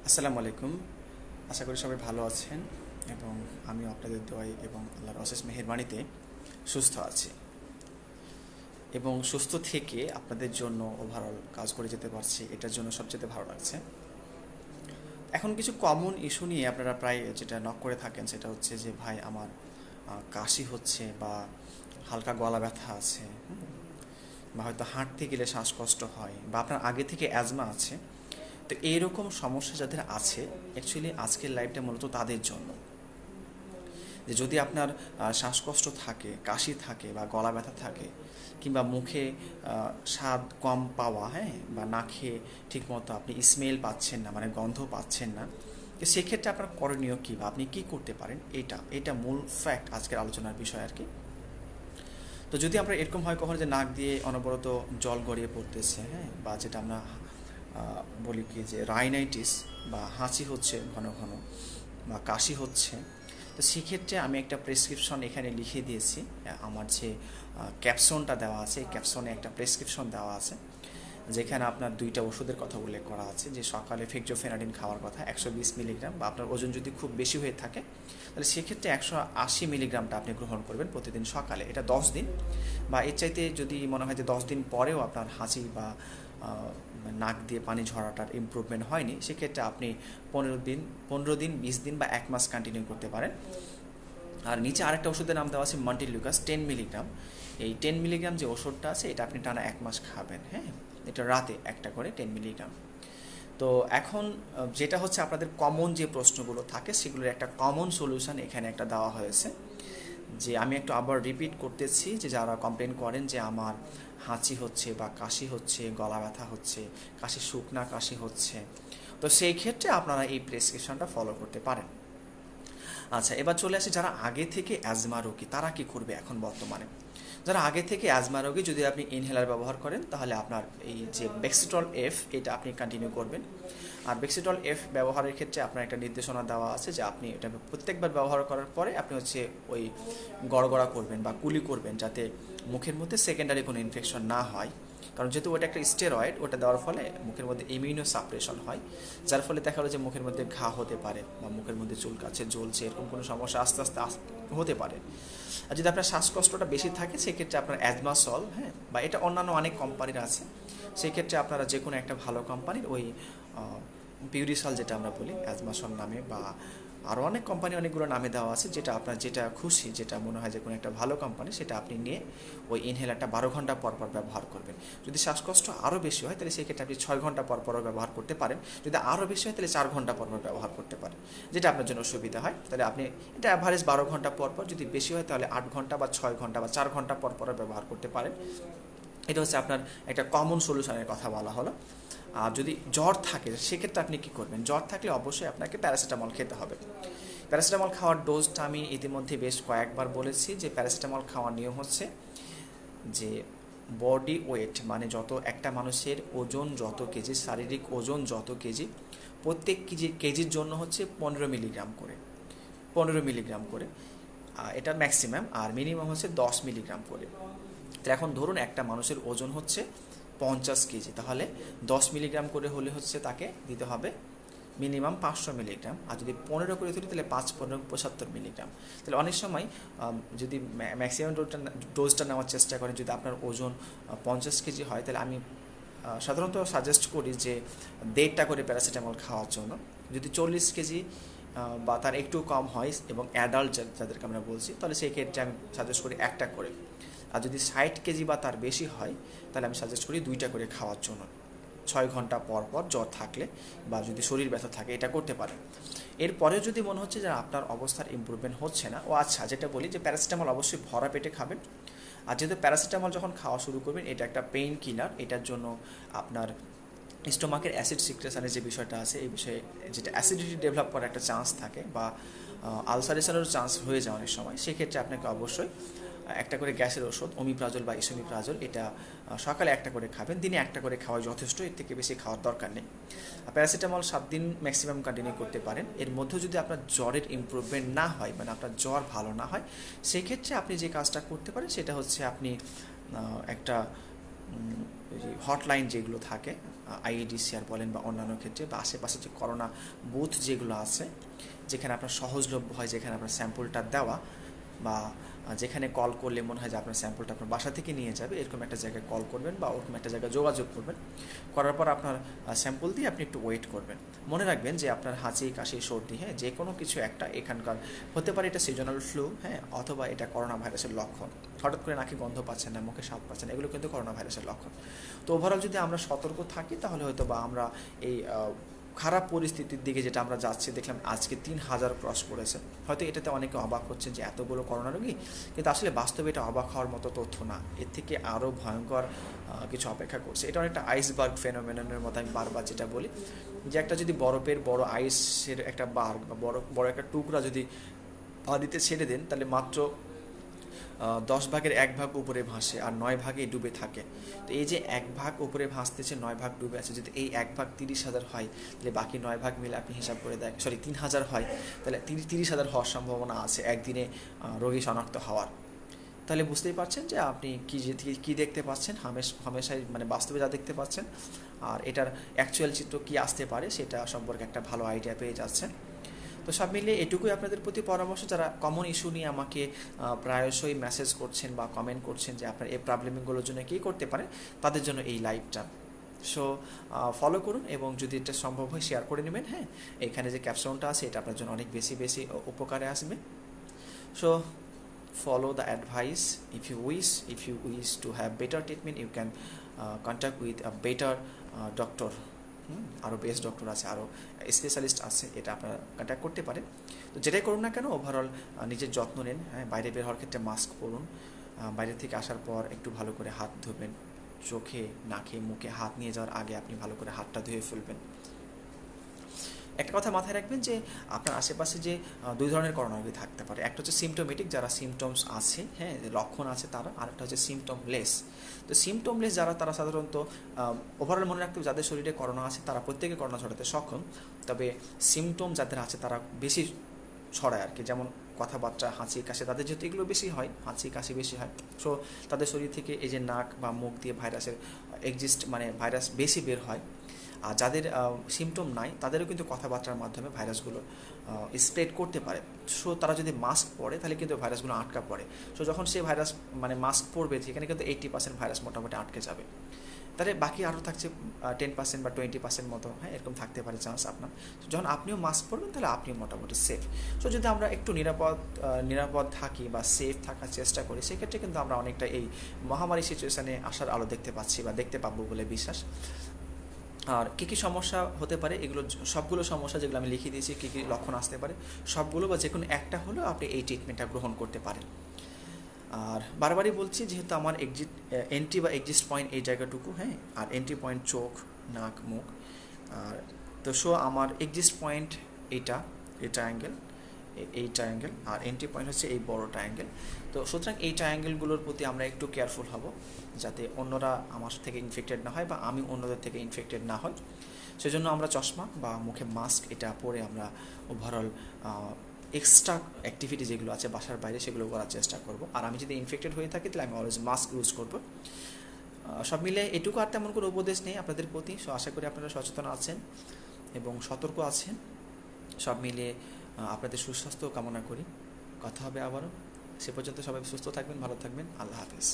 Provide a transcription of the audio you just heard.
আসসালামু আলাইকুম। আশা করি সবাই ভালো আছেন এবং আমিও আপনাদের দোয়ায় এবং আল্লাহর অশেষ মেহেরবানিতে সুস্থ আছি এবং সুস্থ থেকে আপনাদের জন্য ওভারঅল কাজ করে যেতে পারছি, এটার জন্য সবচেয়ে ভালো লাগছে। এখন কিছু কমন ইস্যু নিয়ে আপনারা প্রায় যেটা নক করে থাকেন সেটা হচ্ছে যে ভাই আমার কাশি হচ্ছে বা হালকা গলা ব্যথা আছে, বা হয়তো হাঁটতে গেলে শ্বাসকষ্ট হয়, বা আপনার আগে থেকে অ্যাজমা আছে। তো এইরকম সমস্যা যাদের আছে, অ্যাকচুয়ালি আজকের লাইভটা মূলত তাদের জন্য। যে যদি আপনার শ্বাসকষ্ট থাকে, কাশি থাকে বা গলা ব্যথা থাকে, কিংবা মুখে স্বাদ কম পাওয়া, হ্যাঁ, বা নাকে ঠিকমতো আপনি স্মেল পাচ্ছেন না, মানে গন্ধ পাচ্ছেন না, তো সেক্ষেত্রে আপনার করণীয় কী বা আপনি কী করতে পারেন, এটা মূল ফ্যাক্ট আজকের আলোচনার বিষয় আর কি। তো যদি আমরা এরকম হয় কখনো যে নাক দিয়ে অনবরত জল গড়িয়ে পড়তেছে, হ্যাঁ, বা যেটা আমরা বলি কি যে রাইনাইটিস বা হাঁচি হচ্ছে ঘন ঘন বা কাশি হচ্ছে, তো সেক্ষেত্রে আমি একটা প্রেসক্রিপশন এখানে লিখে দিয়েছি। আমার যে ক্যাপশনটা দেওয়া আছে, এই ক্যাপশনে একটা প্রেসক্রিপশন দেওয়া আছে, যেখানে আপনার দুইটা ওষুধের কথা উল্লেখ করা আছে। যে সকালে ফেক্সোফেনাডিন খাওয়ার কথা 120 মিলিগ্রাম, বা আপনার ওজন যদি খুব বেশি হয়ে থাকে তাহলে সেক্ষেত্রে 180 মিলিগ্রামটা আপনি গ্রহণ করবেন প্রতিদিন সকালে, এটা 10 দিন। বা এর চাইতে যদি মনে হয় যে 10 দিন পরেও আপনার হাঁচি বা নাক দিয়ে পানি ঝরাটার ইমপ্রুভমেন্ট হয়নি, সেক্ষেত্রে আপনি 15 দিন 20 দিন বা 1 মাস কন্টিনিউ করতে পারেন। আর নিচে আরেকটা ওষুধের নাম দেওয়া আছে মন্টিলিউকাস 10 মিলিগ্রাম। এই 10 মিলিগ্রাম যে ওষুধটা আছে এটা আপনি টানা 1 মাস খাবেন, হ্যাঁ, এটা রাতে একটা করে 10 মিলিগ্রাম। তো এখন যেটা হচ্ছে আপনাদের কমন যে প্রশ্নগুলো থাকে সেগুলোর একটা কমন সলিউশন এখানে একটা দেওয়া হয়েছে। যে আমি একটু আবার রিপিট করতেছি, যে যারা কমপ্লেন করেন যে আমার হাঁচি হচ্ছে বা কাশি হচ্ছে, গলা ব্যথা হচ্ছে, কাশি শুকনা কাশি হচ্ছে, তো সেই ক্ষেত্রে আপনারা এই প্রেসক্রিপশনটা ফলো করতে পারেন। আচ্ছা, এবার চলে আসি যারা আগে থেকে অ্যাজমা রোগী, তারা কি করবে এখন বর্তমানে। যারা আগে থেকে অ্যাজমা রোগী, যদি আপনি ইনহেলার ব্যবহার করেন তাহলে আপনার এই যে বেক্সিটল এফ, এটা আপনি কন্টিনিউ করবেন। আর বেক্সিটল এফ ব্যবহারের ক্ষেত্রে আপনার একটা নির্দেশনা দেওয়া আছে যে আপনি এটা প্রত্যেকবার ব্যবহার করার পরে আপনি হচ্ছে ওই গড়গড়া করবেন বা কুলি করবেন, যাতে মুখের মধ্যে সেকেন্ডারি কোনো ইনফেকশন না হয়। কারণ যেহেতু ওটা একটা স্টেরয়েড, ওটা দেওয়ার ফলে মুখের মধ্যে ইমিউনো সাপ্রেশন হয়, যার ফলে দেখা গেলো যে মুখের মধ্যে ঘা হতে পারে বা মুখের মধ্যে চুলকাচ্ছে, জ্বলছে, এরকম কোনো সমস্যা আস্তে আস্তে হতে পারে। আর যদি আপনার শ্বাসকষ্টটা বেশি থাকে সেক্ষেত্রে আপনার অ্যাজমাসল, হ্যাঁ, বা এটা অন্যান্য অনেক কোম্পানির আছে, সেক্ষেত্রে আপনারা যে কোনো একটা ভালো কোম্পানির ওই পিউরিসল যেটা আমরা বলি অ্যাজমাসল নামে, বা আরও অনেক কোম্পানি অনেকগুলো নামে দেওয়া আছে, যেটা আপনার যেটা খুশি, যেটা মনে হয় যে কোনো একটা ভালো কোম্পানি, সেটা আপনি নিয়ে ওই ইনহেলারটা 12 ঘন্টা পর পর ব্যবহার করবেন। যদি শ্বাসকষ্ট আরও বেশি হয় তাহলে সেক্ষেত্রে আপনি 6 ঘন্টা পর পরও ব্যবহার করতে পারেন। যদি আরও বেশি হয় তাহলে 4 ঘন্টা পর পর ব্যবহার করতে পারেন, যেটা আপনার জন্য সুবিধা হয়। তাহলে আপনি এটা অ্যাভারেজ 12 ঘন্টা পর পর, যদি বেশি হয় তাহলে 8 ঘন্টা বা 6 ঘন্টা বা 4 ঘন্টা পর পর ব্যবহার করতে পারেন। এটা হচ্ছে আপনার একটা কমন সলিউশনের কথা বলা হলো। আর যদি জ্বর থাকে সেক্ষেত্রে আপনি কী করবেন। জ্বর থাকলে অবশ্যই আপনাকে প্যারাসিটামল খেতে হবে। প্যারাসিটামল খাওয়ার ডোজটা আমি ইতিমধ্যে বেশ কয়েকবার বলেছি, যে প্যারাসিটামল খাওয়ার নিয়ম হচ্ছে যে বডি ওয়েট, মানে যত একটা মানুষের ওজন যত কেজি, শারীরিক ওজন যত কেজি, প্রত্যেক কেজির জন্য হচ্ছে 15 মিলিগ্রাম করে, 15 মিলিগ্রাম করে, এটা ম্যাক্সিমাম। আর মিনিমাম হচ্ছে 10 মিলিগ্রাম করে। তো এখন ধরুন একটা মানুষের ওজন হচ্ছে 50 কেজি, তাহলে 10 মিলিগ্রাম করে হলে হচ্ছে তাকে দিতে হবে মিনিমাম 500 মিলিগ্রাম। আর যদি 15 করে তুলি তাহলে 5 15 75 মিলিগ্রাম। তাহলে অনেক সময় যদি ম্যাক্সিমাম ডোজটা নেওয়ার চেষ্টা করেন, যদি আপনার ওজন 50 কেজি হয়, তাহলে আমি সাধারণত সাজেস্ট করি যে 1.5টা করে প্যারাসিটামল খাওয়ার জন্য। যদি 40 কেজি বা তার একটু কম হয় এবং অ্যাডাল্ট যাদেরকে আমরা বলছি, তাহলে সেই ক্ষেত্রে আমি সাজেস্ট করি 1টা করে। আর যদি 60 কেজি বা তার বেশি হয় তাহলে আমি সাজেস্ট করি 2টা করে খাওয়ার জন্য, 6 ঘন্টা পর পর জ্বর থাকলে বা যদি শরীর ব্যথা থাকে এটা করতে পারেন। এরপরেও যদি মনে হচ্ছে যে আপনার অবস্থার ইমপ্রুভমেন্ট হচ্ছে না, ও আচ্ছা, যেটা বলি যে প্যারাসিটামল অবশ্যই ভরা পেটে খাবেন। আর যেহেতু প্যারাসিটামল যখন খাওয়া শুরু করবেন, এটা একটা পেইন কিলার, এটার জন্য আপনার স্টোমাকের অ্যাসিড সিক্রেশনের যে বিষয়টা আছে, এই বিষয়ে যেটা অ্যাসিডিটি ডেভেলপ করার একটা চান্স থাকে বা আলসারেশনেরও চান্স হয়ে যায় অনেক সময়, সেক্ষেত্রে আপনাকে অবশ্যই একটা করে গ্যাসের ওষুধ ওমিপ্রাজল বা ইসোমিপ্রাজল, এটা সকালে একটা করে খাবেন, দিনে একটা করে খাওয়া যথেষ্ট, এর থেকে বেশি খাওয়ার দরকার নেই। প্যারাসিটামল 7 দিন ম্যাক্সিমাম কন্টিনিউ করতে পারেন। এর মধ্যেও যদি আপনার জ্বরের ইমপ্রুভমেন্ট না হয়, মানে আপনার জ্বর ভালো না হয়, সেক্ষেত্রে আপনি যে কাজটা করতে পারেন সেটা হচ্ছে আপনি একটা হটলাইন যেগুলো থাকে আইইডিসিআর বলেন বা অন্যান্য ক্ষেত্রে, বা আশেপাশে যে করোনা বুথ যেগুলো আছে যেখানে আপনার সহজলভ্য হয়, যেখানে আপনার স্যাম্পলটা দেওয়া, বা যেখানে কল করলে মনে হয় যে আপনার স্যাম্পলটা আপনার বাসা থেকে নিয়ে যাবে, এরকম একটা জায়গায় কল করবেন বা ওরকম একটা জায়গায় যোগাযোগ করবেন। করার পর আপনার স্যাম্পল দিয়ে আপনি একটু ওয়েট করবেন। মনে রাখবেন যে আপনার হাঁচি, কাশি, সর্দি, হ্যাঁ, যে কোনো কিছু একটা এখানকার হতে পারে এটা সিজনাল ফ্লু, হ্যাঁ, অথবা এটা করোনা ভাইরাসের লক্ষণ। হঠাৎ করে নাকি গন্ধ পাচ্ছেন না, মুখে স্বাদ পাচ্ছেন, এগুলো কিন্তু করোনা ভাইরাসের লক্ষণ। তো ওভারঅল যদি আমরা সতর্ক থাকি তাহলে হয়তো বা আমরা এই খারাপ পরিস্থিতির দিকে যেটা আমরা যাচ্ছি, দেখলাম আজকে 3,000 ক্রস করেছে, হয়তো এটাতে অনেকে অবাক হচ্ছেন যে এতগুলো করোনা রোগী, কিন্তু আসলে বাস্তবে এটা অবাক হওয়ার মতো তথ্য না, এর থেকে আরও ভয়ঙ্কর কিছু অপেক্ষা করছে। এটা অনেকটা আইসবার্গ ফেনোমেননের মতো আমি বারবার যেটা বলি, যে একটা যদি বরফের বড় আইসের একটা বার্গ বা বড় বড় একটা টুকরা যদি পানিতে ছেড়ে দেন, তাহলে মাত্র 10 ভাগের 1 ভাগ উপরে ভাসে আর 9 ভাগে ডুবে থাকে। তো এই যে 1 ভাগ উপরে ভাসতেছে, 9 ভাগ ডুবে আছে, যদি এই 1 ভাগ 30,000 হয়, তাহলে বাকি 9 ভাগ মিলে আপনি হিসাব করে দেখ, 3,000 হয়, তাহলে 30,000 হওয়ার সম্ভাবনা আছে একদিনে রোগী শনাক্ত হওয়ার। তাহলে বুঝতেই পারছেন যে আপনি কী দেখতে পাচ্ছেন, হামেশাই মানে বাস্তবে যা দেখতে পাচ্ছেন আর এটার অ্যাকচুয়াল চিত্র কী আসতে পারে সেটা সম্পর্কে একটা ভালো আইডিয়া পেয়ে যাচ্ছেন। তো সব মিলিয়ে এটুকুই আপনাদের প্রতি পরামর্শ, যারা কমন ইস্যু নিয়ে আমাকে প্রায়শই মেসেজ করছেন বা কমেন্ট করছেন যে আপনার এই প্রবলেমগুলোর জন্য কী করতে পারে, তাদের জন্য এই লাইভটা। সো ফলো করুন এবং যদি এটা সম্ভব হয় শেয়ার করে নেবেন। হ্যাঁ, এখানে যে ক্যাপশনটা আছে এটা আপনার জন্য অনেক বেশি উপকারে আসবে। So follow the advice. If you wish to have better treatment, you can contact with a better doctor. আরও বেস্ট ডক্টর আছে, আরও স্পেশালিস্ট আছে, এটা আপনারা কন্ট্যাক্ট করতে পারেন। তো যেটাই করুন না কেন, ওভারঅল নিজের যত্ন নিন। হ্যাঁ, বাইরে বের হওয়ার ক্ষেত্রে মাস্ক পরুন, বাইরে থেকে আসার পর একটু ভালো করে হাত ধুবেন, চোখে, নাকে, মুখে হাত নিয়ে যাওয়ার আগে আপনি ভালো করে হাতটা ধুয়ে ফেলবেন। একটা কথা মাথায় রাখবেন যে আপনার আশেপাশে যে 2 ধরনের করোনা রোগী থাকতে পারে, একটা হচ্ছে সিমটোমেটিক, যারা সিমটমস আছে, হ্যাঁ, লক্ষণ আছে তারা, আর একটা হচ্ছে সিমটমলেস। তো সিমটমলেস যারা, তারা সাধারণত ওভারঅল মনে রাখতে হবে যাদের শরীরে করোনা আছে তারা প্রত্যেকে করোনা ছড়াতে সক্ষম, তবে সিমটম যাদের আছে তারা বেশি ছড়ায় আর কি, যেমন কথাবার্তা, হাঁচি, কাশি, তাদের যেহেতু এগুলো বেশি হয়, হাঁচি, কাশি বেশি হয়, সো তাদের শরীর থেকে এই যে নাক বা মুখ দিয়ে ভাইরাসের মানে ভাইরাস বেশি বের হয়। আর যাদের সিমটম নাই তাদেরও কিন্তু কথাবার্তার মাধ্যমে ভাইরাসগুলো স্প্রেড করতে পারে। সো তারা যদি মাস্ক পরে তাহলে কিন্তু ভাইরাসগুলো আটকা পড়ে। সো যখন সে ভাইরাস মানে মাস্ক পরবে সেখানে কিন্তু 80% ভাইরাস মোটামুটি আটকে যাবে। তাহলে বাকি আরও থাকছে 10% বা 20% মতো, হ্যাঁ, এরকম থাকতে পারে চান্স আপনার। যখন আপনিও মাস্ক পরবেন তাহলে আপনিও মোটামুটি সেফ। সো যদি আমরা একটু নিরাপদ থাকি বা সেফ থাকার চেষ্টা করি, সেক্ষেত্রে কিন্তু আমরা অনেকটা এই মহামারী সিচুয়েশানে আসার আলো দেখতে পাচ্ছি বা দেখতে পাবো বলে বিশ্বাস। আর কী কী সমস্যা হতে পারে, এগুলো সবগুলো সমস্যা যেগুলো আমি লিখে দিয়েছি, কী কী লক্ষণ আসতে পারে, সবগুলো বা যে কোনো একটা হলেও আপনি এই ট্রিটমেন্টটা গ্রহণ করতে পারেন। আর বারবারই বলছি, যেহেতু আমার এন্ট্রি বা এক্সিস্ট পয়েন্ট এই জায়গাটুকু, হ্যাঁ, আর এন্ট্রি পয়েন্ট চোখ, নাক, মুখ, আর তো আমার এক্সিস্ট পয়েন্ট এই ট্রায়াঙ্গেল, আর এন্ট্রি পয়েন্ট হচ্ছে এই বড় ট্রায়াঙ্গেল। তো সুতরাং এই ট্রায়াঙ্গেলগুলোর প্রতি আমরা একটু কেয়ারফুল হব, যাতে অন্যরা আমার থেকে ইনফেক্টেড না হয় বা আমি অন্যদের থেকে ইনফেক্টেড না হই। সেজন্য আমরা চশমা বা মুখে মাস্ক এটা পরে আমরা ওভারঅল এক্সট্রা অ্যাক্টিভিটি যেগুলো আছে বাসার বাইরে সেগুলো করার চেষ্টা করব। আর আমি যদি ইনফেক্টেড হয়ে থাকি তাহলে আমি অলওয়েজ মাস্ক ইউজ করব। সব মিলে এটুকু, আর তেমন কোনো উপদেশ নেই আপনাদের প্রতি। সো আশা করি আপনারা সচেতন আছেন এবং সতর্ক আছেন। সব মিলিয়ে আপনাদের সুস্বাস্থ্য কামনা করি। কথা হবে আবারও। সে পর্যন্ত সবাই সুস্থ থাকবেন, ভালো থাকবেন। আল্লাহ হাফেজ।